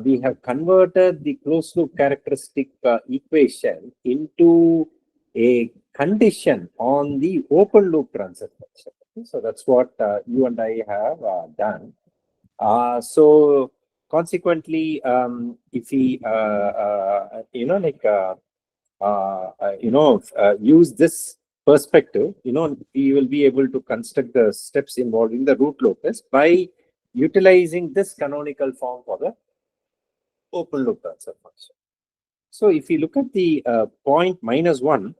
we have converted the closed loop characteristic equation into a condition on the open loop transfer function. Okay? So that's what you and I have done. So consequently, if we use this perspective, we will be able to construct the steps involving the root locus by utilizing this canonical form for the open loop transfer function. So if you look at the point -1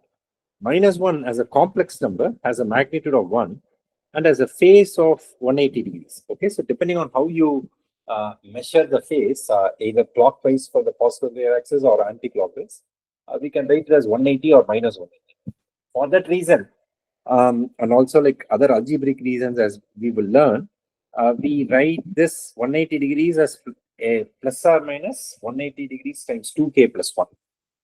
as a complex number has a magnitude of 1 and has a phase of 180 degrees. Okay, so depending on how you measure the phase, either clockwise for the positive wave axis or anti-clockwise, we can write it as 180 or -180. For that reason, and also like other algebraic reasons, as we will learn, we write this 180 degrees as a plus or minus 180 degrees times 2k plus 1.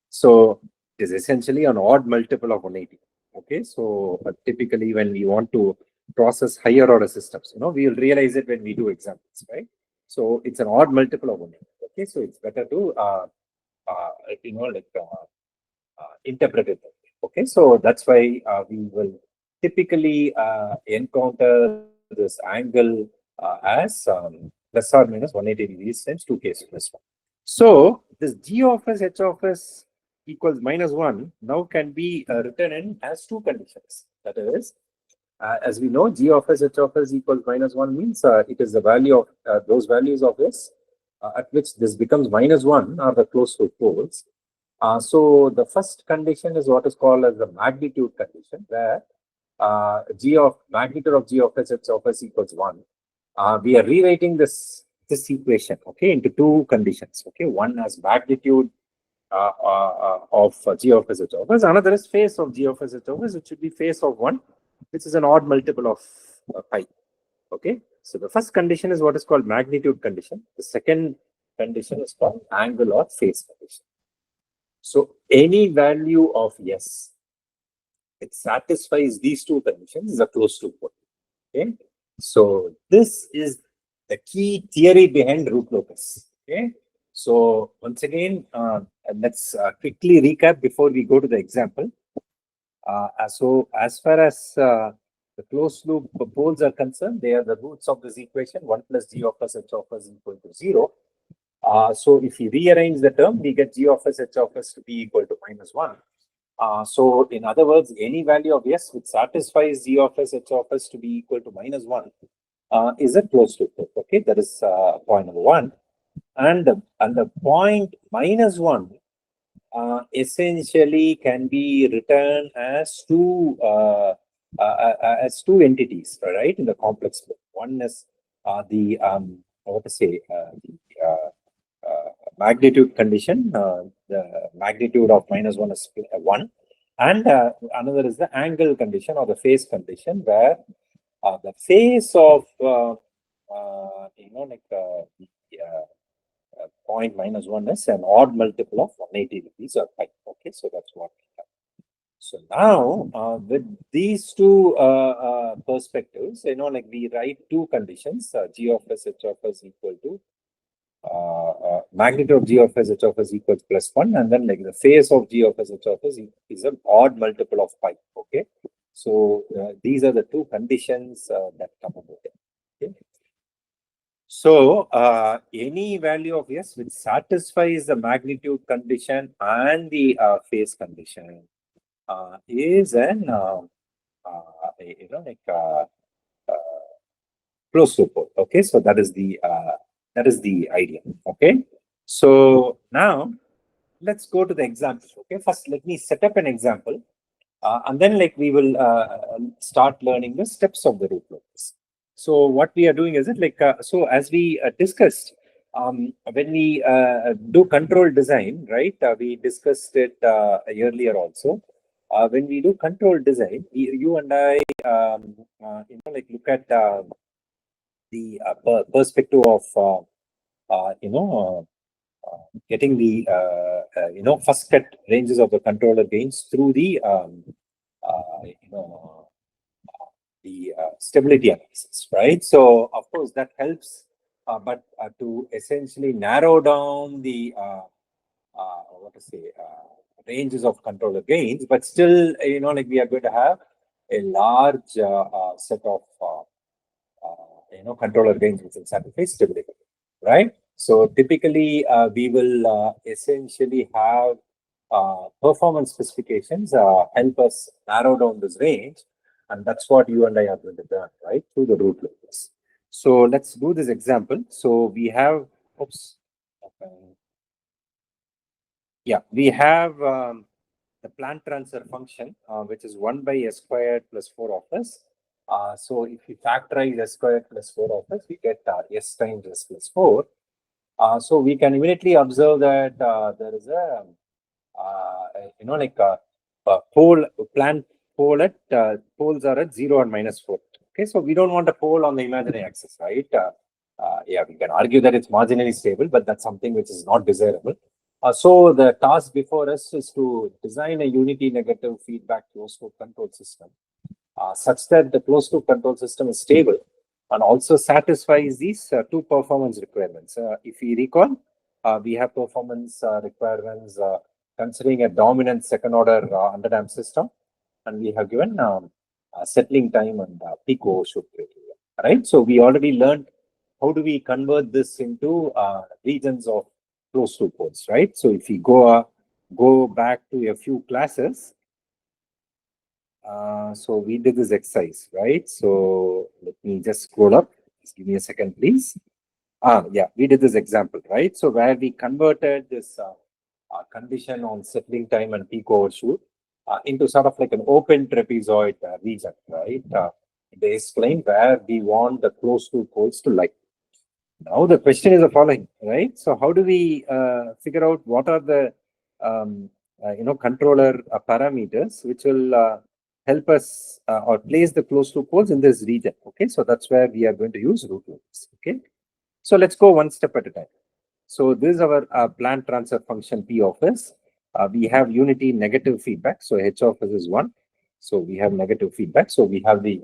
So it is essentially an odd multiple of 180. Okay, so typically when we want to process higher order systems, we will realize it when we do examples, right? So it's an odd multiple of 180. Okay, so it's better to interpret it. Okay, so that's why we will typically encounter this angle as plus or minus 180 degrees times 2k plus 1. So this g of s h of s equals -1 now can be written in as two conditions. That is, as we know, g of s h of s equals -1 means it is the value of those values of s at which this becomes -1 are the closed loop poles. So the first condition is what is called as the magnitude condition, where magnitude of g of s h of s equals 1. We are rewriting this equation, okay, into two conditions. Okay, one as magnitude of g of s h of s, another is phase of g of s h of s, which should be phase of 1, which is an odd multiple of pi. Okay, so the first condition is what is called magnitude condition. The second condition is called angle or phase condition. So any value of s, it satisfies these two conditions, is a closed loop pole. Okay, so this is the key theory behind root locus. Okay, so once again, let's quickly recap before we go to the example. So as far as the closed loop poles are concerned, they are the roots of this equation. 1 plus g of s h of s equal to 0. So if we rearrange the term, we get g of s h of s to be equal to -1. So in other words, any value of s which satisfies g of s h of s to be equal to -1 is a closed loop. Okay, that is point number 1. And the point -1 essentially can be written as two entities, right, in the complex loop. One is the magnitude condition, the magnitude of -1 is 1, and another is the angle condition or the phase condition, where the phase of point -1 is an odd multiple of 180 degrees or pi. Okay, so that's what we have. So now with these two perspectives, we write two conditions: g of s h of s equal to magnitude of g of s h of s equals +1, and then like the phase of g of s h of s is an odd multiple of pi. Okay, so these are the two conditions that come about it. Okay. So any value of s which satisfies the magnitude condition and the phase condition is an closed loop pole. Okay, so that is the idea. Okay, so now let's go to the example. Okay, first let me set up an example, and then like we will start learning the steps of the root locus. So what we are doing is it like so as we discussed when we do control design, right? We discussed it earlier also. When we do control design, you and I, look at the perspective of getting the first cut ranges of the controller gains through the stability analysis, right? So of course that helps but to essentially narrow down the ranges of controller gains, but still, like we are going to have a large set of controller gains within sample phase stability, right? So typically, we will essentially have performance specifications help us narrow down this range, and that's what you and I are going to learn, right, through the root loops. So let's do this example. So we have, oops, okay. Yeah, we have the plant transfer function, which is 1 by s squared plus 4 of s. So if we factorize s squared plus 4 of s, we get s times s plus 4. So we can immediately observe that there is a, like a pole, plant pole at, poles are at 0 and minus 4. Okay, so we don't want a pole on the imaginary axis, right? Yeah, we can argue that it's marginally stable, but that's something which is not desirable. So the task before us is to design a unity negative feedback closed loop control system such that the closed loop control system is stable and also satisfies these two performance requirements. If you recall, we have performance requirements considering a dominant second order underdamped system, and we have given settling time and peak overshoot criteria. Right. So we already learned how do we convert this into regions of closed loop poles, right? So if we go back to a few classes, so we did this exercise, right? So let me just scroll up. Just give me a second, please. Yeah, we did this example, right? So where we converted this condition on settling time and peak overshoot into sort of like an open trapezoid region, right? They explain where we want the closed loop poles to lie. Now the question is the following, right? So how do we figure out what are the controller parameters which will help us or place the closed loop poles in this region? Okay, so that's where we are going to use root loops. Okay, so let's go one step at a time. So this is our plant transfer function P of s. We have unity negative feedback. So H of s is 1. So we have negative feedback. So we have the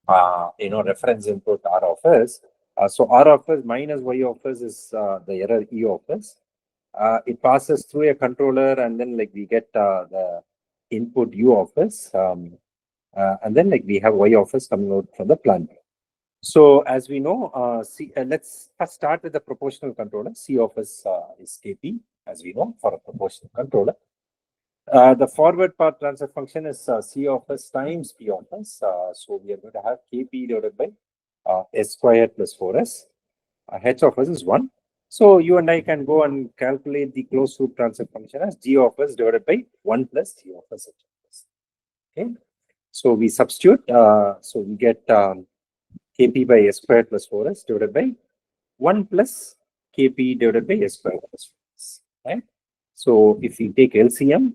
reference input R of s. So R of s minus Y of s is the error E of s. It passes through a controller, and then like we get the input U of s, and then like we have Y of s coming out from the plant. So as we know, let's first start with the proportional controller. C of s is Kp, as we know, for a proportional controller. The forward path transfer function is C of s times P of s. So we are going to have Kp divided by s squared plus 4s. H of s is 1. So you and I can go and calculate the closed loop transfer function as G of s divided by 1 plus G of s. Okay. So we substitute. So we get Kp by s squared plus 4s divided by 1 plus Kp divided by s squared plus 4s. Right. So if we take LCM,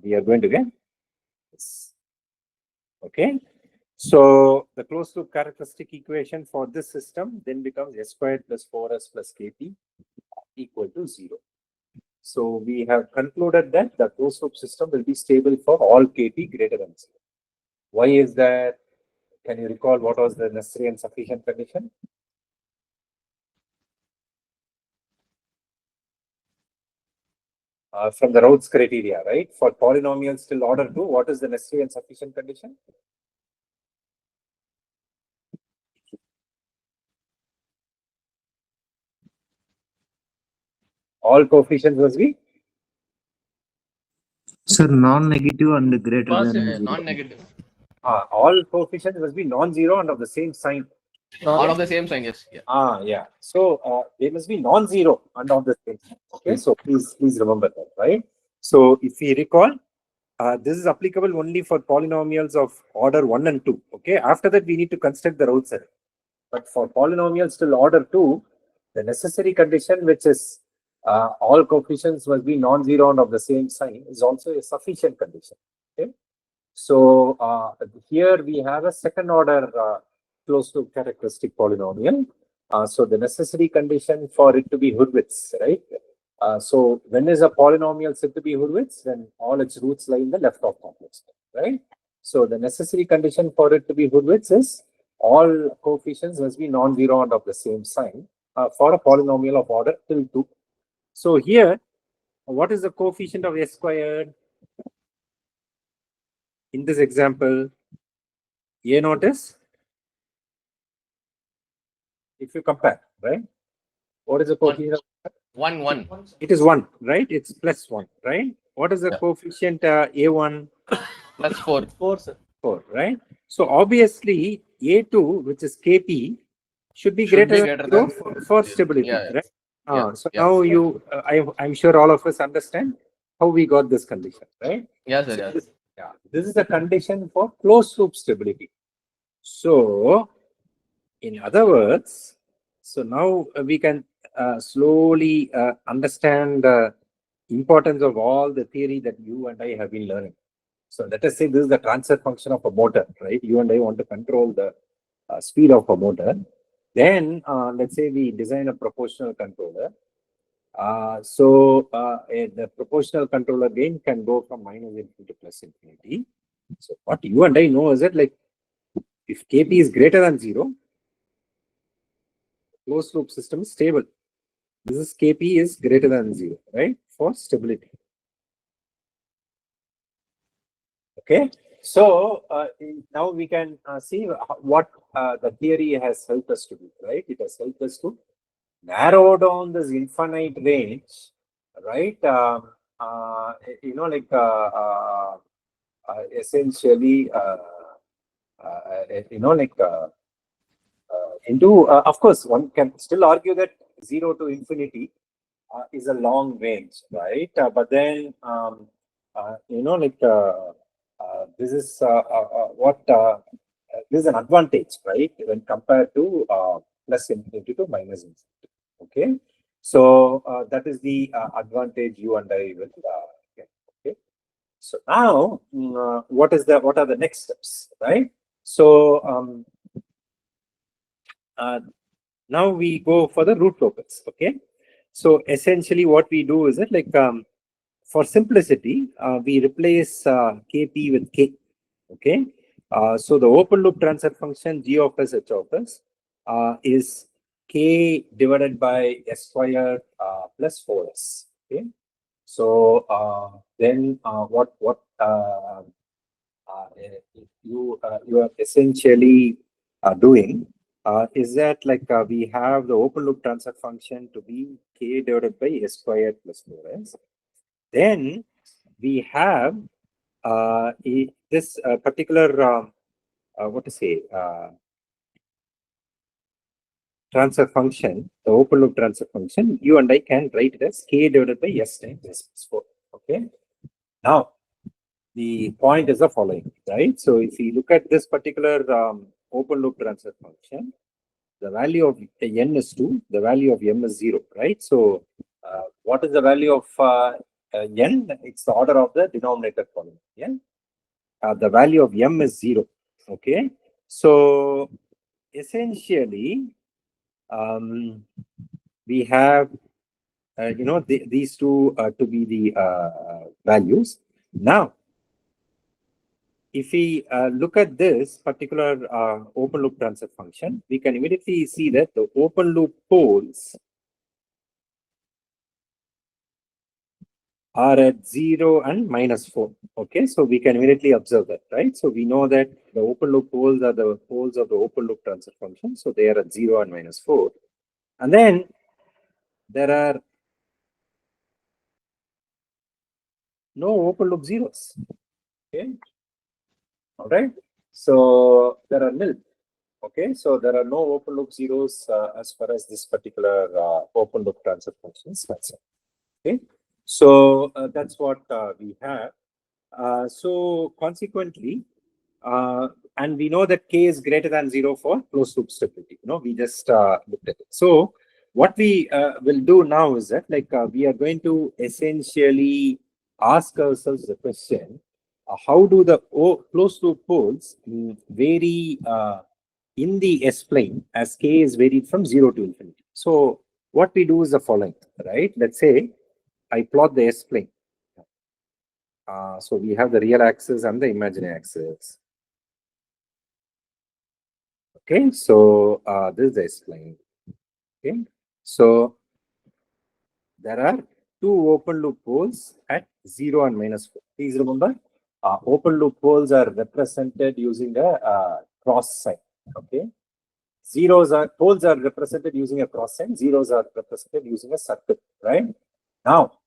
we are going to get this. Okay. So the closed loop characteristic equation for this system then becomes s squared plus 4s plus Kp equal to 0. So we have concluded that the closed loop system will be stable for all Kp greater than 0. Why is that? Can you recall what was the necessary and sufficient condition? From the Rhodes criteria, right? For polynomials till order 2, what is the necessary and sufficient condition? All coefficients must be? Sir, non-negative and greater than 0. Non-negative. All coefficients must be non-zero and of the same sign. All of the same sign, yes. Yeah. Yeah. So they must be non-zero and of the same sign. Okay. So please remember that, right? So if we recall, this is applicable only for polynomials of order 1 and 2. Okay. After that, we need to construct the Rhodes set. But for polynomials till order 2, the necessary condition, which is all coefficients must be non-zero and of the same sign, is also a sufficient condition. Okay. So here we have a second order closed loop characteristic polynomial. So the necessary condition for it to be Hurwitz, right? So when is a polynomial said to be Hurwitz? When all its roots lie in the left of complex, right? So the necessary condition for it to be Hurwitz is all coefficients must be non-zero and of the same sign. for a polynomial of order till 2. So here, what is the coefficient of s squared? In this example, a naught is, if you compare, right? What is the coefficient? 1. It is 1, right? It's plus 1, right? What is the Yeah. coefficient A1? Plus 4. 4, sir. 4, right? So obviously A2, which is Kp, should be Should greater be than greater 0 than- for stability, Yeah, yeah. right? Yeah, So yeah. now you, I'm sure all of us understand how we got this condition, right? Yes, sir. So Yes. this is a condition for closed loop stability. So, in other words, so now we can slowly understand the importance of all the theory that you and I have been learning. So let us say this is the transfer function of a motor, right? You and I want to control the speed of a motor. Then let's say we design a proportional controller. The proportional controller gain can go from -infinity to +infinity. So what you and I know is that, like, if Kp is greater than 0, closed loop system is stable. This is Kp is greater than 0, right? For stability. Okay. So now we can see what the theory has helped us to do, right? It has helped us to narrow down this infinite range, right? Essentially, into, of course, one can still argue that 0 to infinity is a long range, right? But then, this is this is an advantage, right? When compared to plus infinity to minus infinity. Okay. So that is the advantage you and I will get. Okay. So now, what are the next steps, right? So now we go for the root locus. Okay. So essentially, what we do is that, like, for simplicity, we replace Kp with K. Okay. So the open loop transfer function G of s h of s is K divided by s squared plus 4s. Okay. So then what you are essentially doing is that, like, we have the open loop transfer function to be K divided by s squared plus 4s. Then we have this particular what to say transfer function, the open loop transfer function. You and I can write it as K divided by s times s plus 4. Okay. Now the point is the following, right? So if you look at this particular open loop transfer function, the value of n is 2, the value of m is 0, right? So what is the value of n? It's the order of the denominator polynomial. The value of m is 0. Okay. So essentially, we have these two to be the values. Now, if we look at this particular open loop transfer function, we can immediately see that the open loop poles are at 0 and -4. Okay, so we can immediately observe that, right? So we know that the open loop poles are the poles of the open loop transfer function. So they are at 0 and -4. And then there are no open loop zeros. Okay. All right. So there are nil. Okay. So there are no open loop zeros as far as this particular open loop transfer function is concerned. Okay. So that's what we have. So consequently, and we know that K is greater than 0 for closed loop stability. We just looked at it. So what we will do now is that, like, we are going to essentially ask ourselves the question, how do the closed loop poles vary in the S-plane as K is varied from 0 to infinity. So what we do is the following, right? Let's say I plot the S-plane. So we have the real axis and the imaginary axis. Okay, so this is the S-plane. Okay, So there are two open loop poles at 0 and -4. Please remember, open loop poles are represented using a cross sign. Okay, poles are represented using a cross sign. Zeros are represented using a circle. Right now,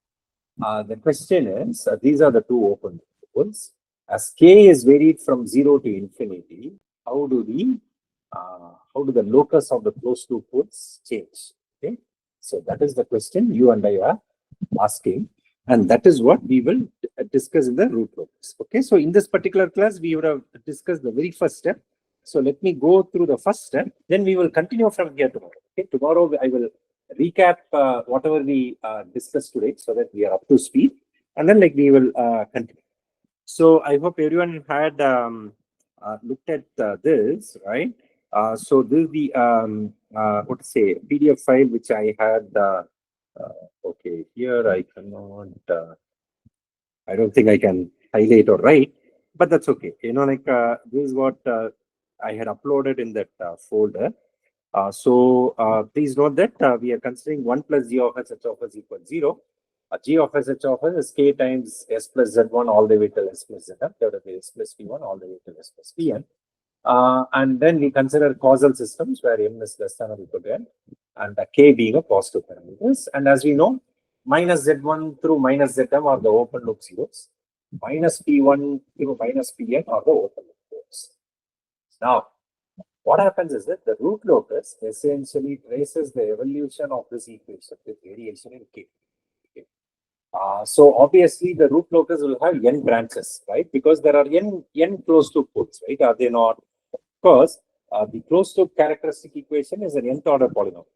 the question is, these are the two open loop poles. As k is varied from 0 to infinity, how do the locus of the closed loop poles change? Okay, so that is the question you and I are asking, and that is what we will discuss in the root locus. Okay, so in this particular class, we would have discussed the very first step. So let me go through the first step, then we will continue from here tomorrow. Okay, tomorrow I will recap whatever we discussed today so that we are up to speed, and then we will continue. So I hope everyone had looked at this, right? So this is the what to say PDF file which I had. Okay, here I cannot. I don't think I can highlight or write, but that's okay. This is what I had uploaded in that folder. Please note that we are considering 1 plus g of s h of s equals 0. G of s h of s is k times s plus z1 all the way till s plus zn divided by s plus p1 all the way till s plus pn. And then we consider causal systems where m is less than or equal to n, and k being a positive parameters. And as we know, minus z1 through minus zm are the open loop zeros. Minus p1 through minus pn are the open loop zeros. Now, what happens is that the root locus essentially traces the evolution of this equation with variation in k. So obviously the root locus will have n branches, right? Because there are n closed loop poles, right? Are they not? Because the closed loop characteristic equation is an nth order polynomial.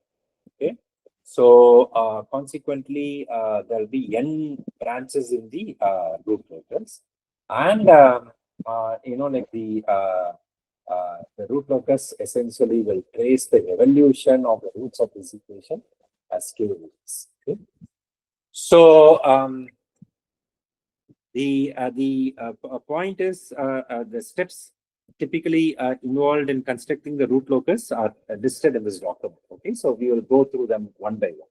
Okay, so consequently there will be n branches in the root locus, and the root locus essentially will trace the evolution of the roots of this equation as k roots. Okay, so the point is the steps typically involved in constructing the root locus are listed in this document. Okay, so we will go through them one by one.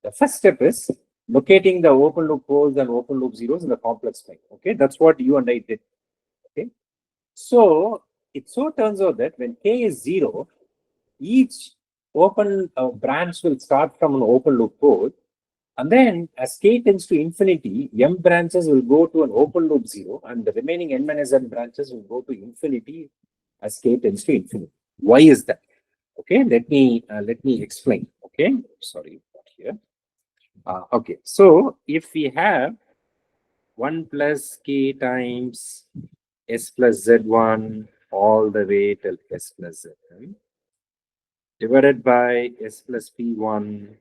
The first step is locating the open loop poles and open loop zeros in the complex plane. Okay, that's what you and I did. Okay, so it so turns out that when k is 0, each open branch will start from an open loop pole, and then as k tends to infinity, m branches will go to an open loop 0, and the remaining n minus n branches will go to infinity as k tends to infinity. Why is that? Okay, let me explain. Okay, sorry, not here. Okay, so if we have 1 plus k times s plus z1 all the way till s plus zn divided by s plus p1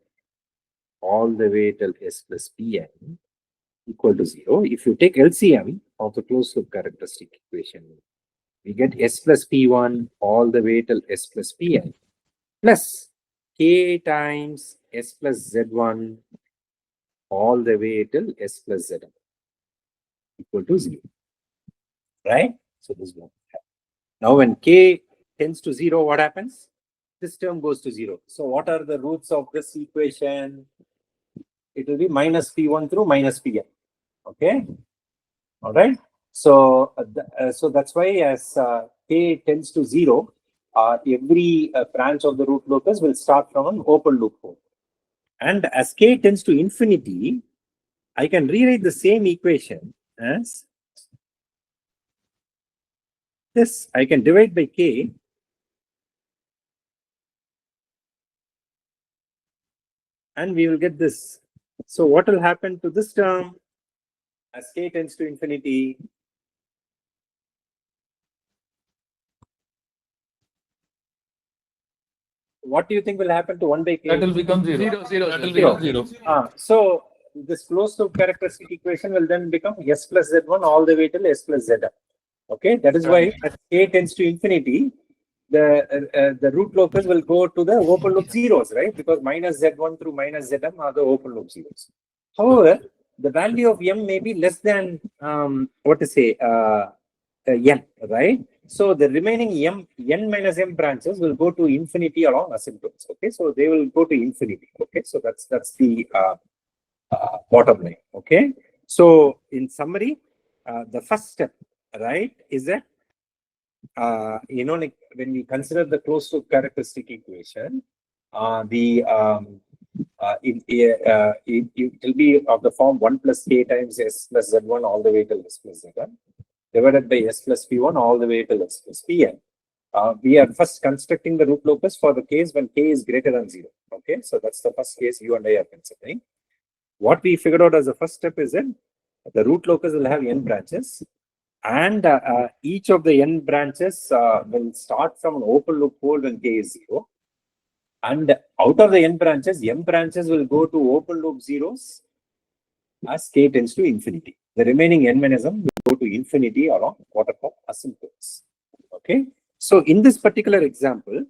all the way till s plus pn equal to 0. If you take LCM of the closed loop characteristic equation, we get s plus p1 all the way till s plus pn plus k times s plus z1 all the way till s plus zn equal to 0. Right? So this one. Now when k tends to 0, what happens? This term goes to 0. So what are the roots of this equation? It will be minus p1 through minus pn. Okay. All right. So so that's why as k tends to 0, every branch of the root locus will start from an open loop pole. And as k tends to infinity, I can rewrite the same equation as this. I can divide by k, and we will get this. So what will happen to this term as k tends to infinity? What do you think will happen to 1 by k? That will become zero. That will Zero. become 0. So this closed loop characteristic equation will then become s plus z1 all the way till s plus zn. Okay, that is why as k tends to infinity, the root locus will go to the open loop zeros, right? Because minus z1 through minus zm are the open loop zeros. However, the value of m may be less than what to say n, right? So the remaining n minus m branches will go to infinity along asymptotes. Okay, so they will go to infinity. Okay, so that's the bottom line. Okay, so in summary, the first step, right, is that like when we consider the closed loop characteristic equation, it will be of the form 1 plus k times s plus z1 all the way till s plus z1 divided by s plus p1 all the way till s plus pn. We are first constructing the root locus for the case when k is greater than 0. Okay, so that's the first case you and I are considering. What we figured out as the first step is that the root locus will have n branches, and each of the n branches will start from an open loop pole when k is 0. And out of the n branches will go to open loop zeros as k tends to infinity. The remaining n minus m will go to infinity along what are called asymptotes. Okay. So in this particular example,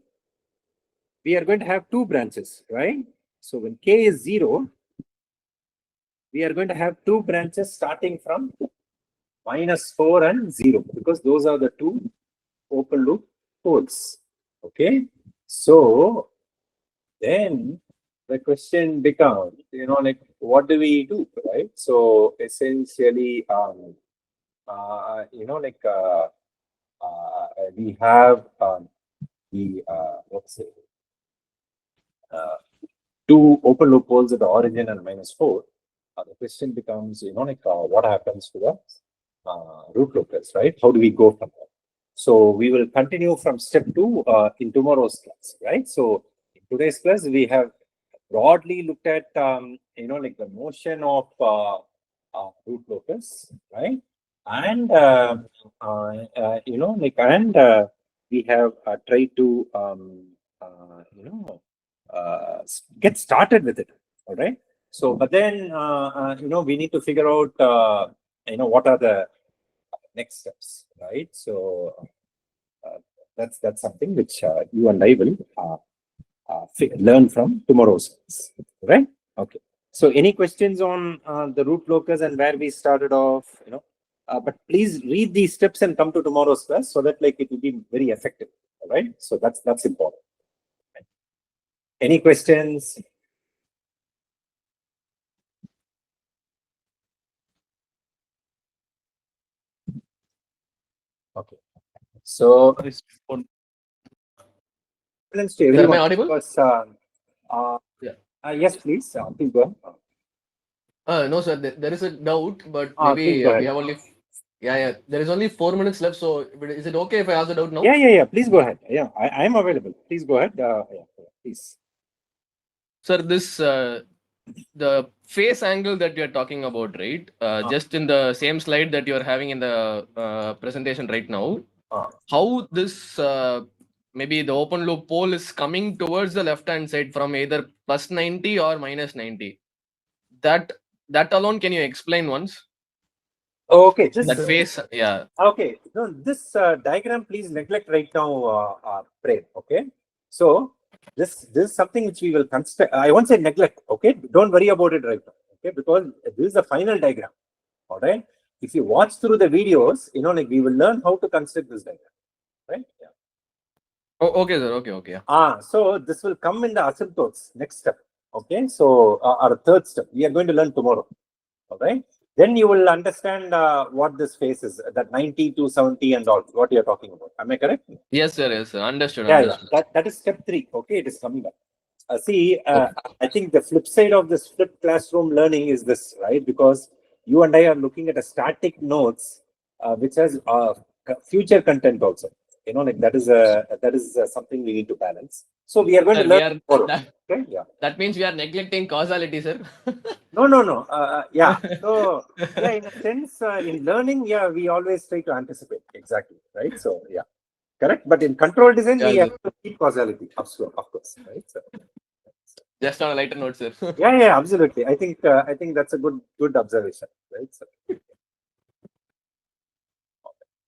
we are going to have two branches, right? So when k is 0, we are going to have two branches starting from -4 and 0, because those are the two open loop poles. Okay. So then the question becomes, like, what do we do, right? So essentially, we have let's say two open loop poles at the origin and -4. The question becomes, what happens to the root locus, right? How do we go from there? So we will continue from step 2 in tomorrow's class, right? So in today's class, we have broadly looked at, like the notion of root locus, right? And, we have tried to, get started with it, all right? So, but then, we need to figure out, what are the next steps, right? So, that's something which you and I will learn from tomorrow's class, right? Okay. So, any questions on the root locus and where we started off? But please read these steps and come to tomorrow's class so that like it will be very effective. All right. So that's important. Any questions? Okay. So, to everyone, am I audible? because, Yeah. yes, please. Please go ahead. No, sir. There is a doubt, but please maybe go ahead. we have only. Yeah. There is only 4 minutes left. So, is it okay if I ask the doubt now? Yeah. Please go ahead. Yeah, I am available. Please go ahead. Please. Sir, this the face angle that you're talking about, right? Just in the same slide that you're having in the presentation right now, how this maybe the open loop pole is coming towards the left hand side from either plus 90 or minus 90. That alone, can you explain once? Okay, That face, yeah. Okay, no, this diagram please neglect right now, Prem. Okay, so this is something which we will construct. I won't say neglect. Okay, don't worry about it right now. Okay, because this is the final diagram. All right. If you watch through the videos, like we will learn how to construct this diagram. Right. Yeah. Oh, okay, sir. Okay. So this will come in the asymptotes next step. Okay, so our third step we are going to learn tomorrow. All right. Then you will understand what this phase is, that 90 to 70 and all, what you're talking about. Am I correct? Yes, sir. Understood. Yeah. That is step 3. Okay, it is coming up. I think the flip side of this flipped classroom learning is this, right? Because you and I are looking at a static notes, which has future content also. Like that is something we need to balance. So we are going to learn tomorrow. Okay? Yeah. That means we are neglecting causality, sir. No. Yeah. So, yeah, in a sense, in learning, yeah, we always try to anticipate. Exactly. Right. So, yeah, correct. But in control design, we have to keep causality, of course. Right. So, just on a lighter note, sir. Yeah, absolutely. I think that's a good observation. Right. So,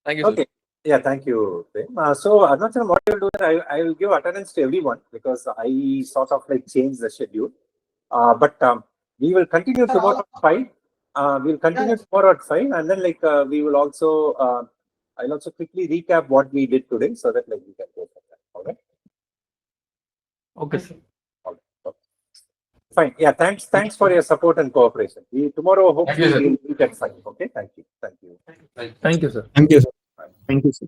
thank you, sir. Okay. Yeah, thank you. So, Arunachal, what I will do is I will give attendance to everyone because I sort of like changed the schedule. But we will continue tomorrow at 5. We'll continue tomorrow at 5, and then like we will also I'll also quickly recap what we did today so that like we can go from there. All right. Okay, sir. Fine. Yeah. Thanks for your support and cooperation. Tomorrow hopefully sir. we'll meet at 5. Okay. Thank you. Thank you, sir. Thank you, sir. Thank you, sir.